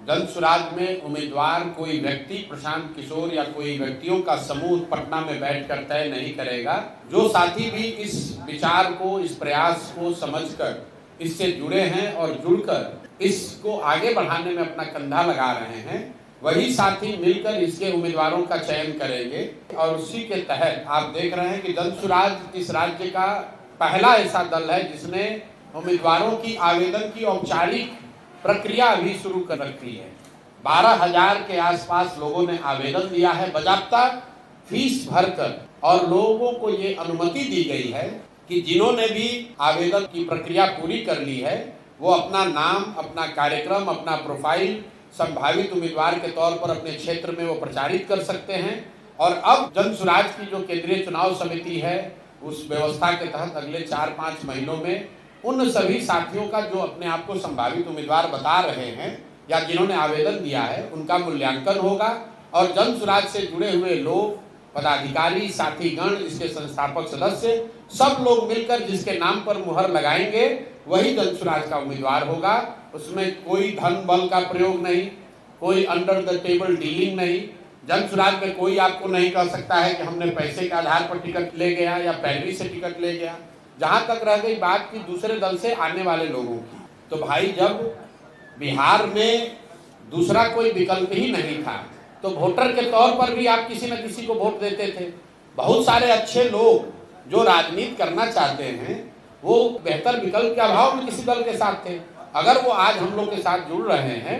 जन सुराज में उम्मीदवार कोई व्यक्ति प्रशांत किशोर या कोई व्यक्तियों का समूह पटना में बैठकर तय नहीं करेगा। जो साथी भी इस विचार को, इस प्रयास को समझकर इससे जुड़े हैं और जुड़कर इसको आगे बढ़ाने में अपना कंधा लगा रहे हैं, वही साथी मिलकर इसके उम्मीदवारों का चयन करेंगे। और उसी के तहत आप देख रहे हैं कि जन सुराज इस राज्य का पहला ऐसा दल है जिसने उम्मीदवारों की आवेदन की औपचारिक प्रक्रिया अभी शुरू कर रखी है। 12,000 के आसपास लोगों ने आवेदन दिया है बाकायदा फीस भरकर, और लोगों को ये अनुमति दी गई है कि जिन्होंने भी आवेदन की प्रक्रिया पूरी कर ली है वो अपना नाम, अपना कार्यक्रम, अपना प्रोफाइल संभावित उम्मीदवार के तौर पर अपने क्षेत्र में वो प्रचारित कर सकते हैं। और अब जन सुराज की जो केंद्रीय चुनाव समिति है उस व्यवस्था के तहत अगले 4-5 महीनों में उन सभी साथियों का जो अपने आप को संभावित उम्मीदवार बता रहे हैं या जिन्होंने आवेदन दिया है उनका मूल्यांकन होगा। और जन सुराज से जुड़े हुए लोग, पदाधिकारी, साथीगण, इसके संस्थापक सदस्य, सब लोग मिलकर जिसके नाम पर मुहर लगाएंगे वही जन सुराज का उम्मीदवार होगा। उसमें कोई धन बल का प्रयोग नहीं, कोई अंडर द टेबल डीलिंग नहीं। जन सुराज में कोई आपको नहीं कह सकता है कि हमने पैसे के आधार पर टिकट ले गया या पैरवी से टिकट ले गया। जहां तक रह गई बात की दूसरे दल से आने वाले लोगों की, तो भाई जब बिहार में दूसरा कोई विकल्प ही नहीं था तो वोटर के तौर पर भी आप किसी न किसी को वोट देते थे। बहुत सारे अच्छे लोग जो राजनीति करना चाहते हैं वो बेहतर विकल्प के अभाव में किसी दल के साथ थे। अगर वो आज हम लोग के साथ जुड़ रहे हैं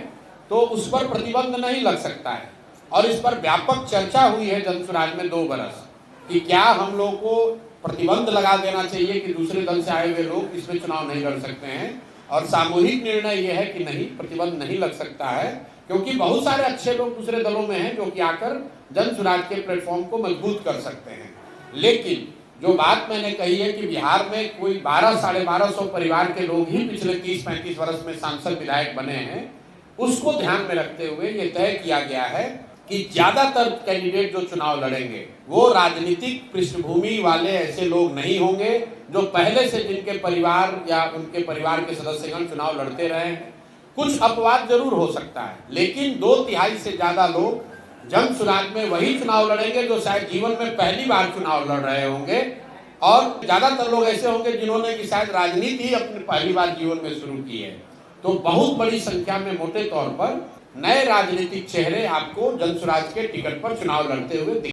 तो उस पर प्रतिबंध नहीं लग सकता है। और इस पर व्यापक चर्चा हुई है जन सुराज में 2 बरस कि क्या हम लोग को प्रतिबंध लगा देना चाहिए कि दूसरे दल से आए हुए लोग इसमें चुनाव नहीं लड़ सकते हैं। और सामूहिक निर्णय यह है कि नहीं, प्रतिबंध नहीं लग सकता है, क्योंकि बहुत सारे अच्छे लोग दूसरे दलों में हैं जो कि आकर जन सुराज के प्लेटफॉर्म को मजबूत कर सकते हैं। लेकिन जो बात मैंने कही है कि बिहार में कोई 1200-1250 परिवार के लोग ही पिछले 30-35 वर्ष में सांसद विधायक बने हैं, उसको ध्यान में रखते हुए ये तय किया गया है कि ज्यादातर कैंडिडेट जो चुनाव लड़ेंगे वो राजनीतिक पृष्ठभूमि वाले ऐसे लोग नहीं होंगे जो पहले से जिनके परिवार या उनके परिवार के सदस्यगण चुनाव लड़ते रहे हैं। कुछ अपवाद जरूर हो सकता है, लेकिन 2/3 से ज्यादा लोग जन सुराज में वही चुनाव लड़ेंगे जो शायद जीवन में पहली बार चुनाव लड़ रहे होंगे। और ज्यादातर लोग ऐसे होंगे जिन्होंने कि शायद राजनीति ही अपनी पहली बार जीवन में शुरू की है। तो बहुत बड़ी संख्या में मोटे तौर पर नए राजनीतिक चेहरे आपको जन सुराज के टिकट पर चुनाव लड़ते हुए